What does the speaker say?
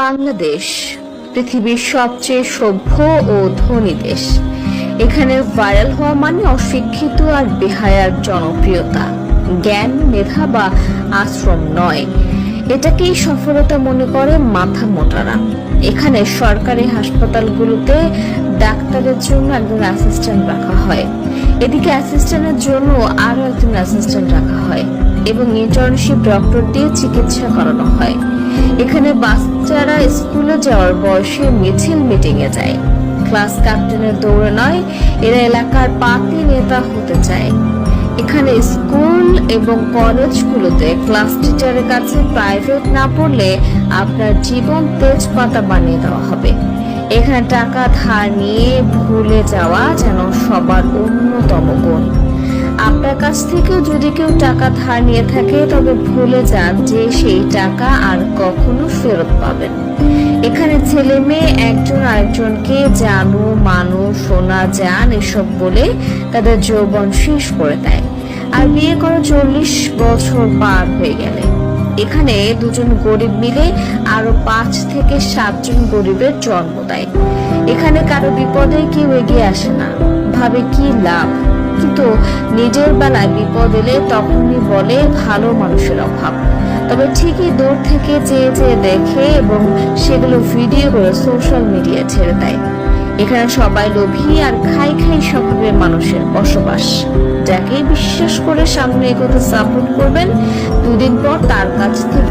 বাংলাদেশ পৃথিবীর সবচেয়ে সভ্য ও ধনী দেশ। এখানে ভাইরাল হওয়া মানে অশিক্ষিত আর বেহায়ার জনপ্রিয়তা, জ্ঞান, মেধা বা আশ্রম নয়। এটাকেই সফলতা মনে করে মাথা মোটারা। এখানে সরকারি হাসপাতালগুলোতে ডাক্তারের জন্য একজন অ্যাসিস্ট্যান্ট রাখা হয়, এদিকে অ্যাসিস্ট্যান্টের জন্য আরো একজন অ্যাসিস্ট্যান্ট রাখা হয় এবং ইন্টার্নশিপ ডক্টর দিয়ে চিকিৎসা করানো হয়। এখানে বাচ্চারা স্কুলে যাওয়ার বয়সে মিছিল মিটিং এ যায়, ক্লাস ক্যাপ্টেনের দৌড়ে নয়, এরা এলাকার পাতি নেতা হতে চায়। এখানে স্কুল এবং কলেজগুলোতে ক্লাস টিচারের কাছে প্রাইভেট না পড়লে আপনার জীবন তেজপাতা বানিয়ে দেওয়া হবে। এখানে টাকা ধার নিয়ে ভুলে যাওয়া যেন সবার অন্যতম গুণ। আপনার কাছ থেকেও যদি কেউ টাকা ধার নিয়ে থাকে তবে ভুলে যান যে সেই টাকা আর কখনো ফেরত পাবেন। এখানে ছেলে মেয়ে একজন আরেকজনকে জানো, মানো, সোনা, জান এসব বলে তাদের যৌবন শেষ করে দেয়, আর বিয়ে করে 40 বছর পার হয়ে গেলে এখানে দুজন গরিব মিলে আরো 5 থেকে 7 জন গরিবের জন্ম দেয়। এখানে কারো বিপদে কেউ এগিয়ে আসে না, ভাবে কি লাভ, কিন্তু নিজের বেলায় বিপদ এলে তখনই বলে ভালো মানুষের অভাব। তবে ঠিকই দূর থেকে চেয়ে চেয়ে দেখে এবং সেগুলো ভিডিও করে সোশ্যাল মিডিয়া ছেড়ে দেয়। এখানে সবাই লোভী আর খাই খাই স্বভাবের মানুষের বসবাস। যাকে বিশ্বাস করে সামনে এগোতে সাপোর্ট করবেন, 2 দিন পর তার কাছ থেকে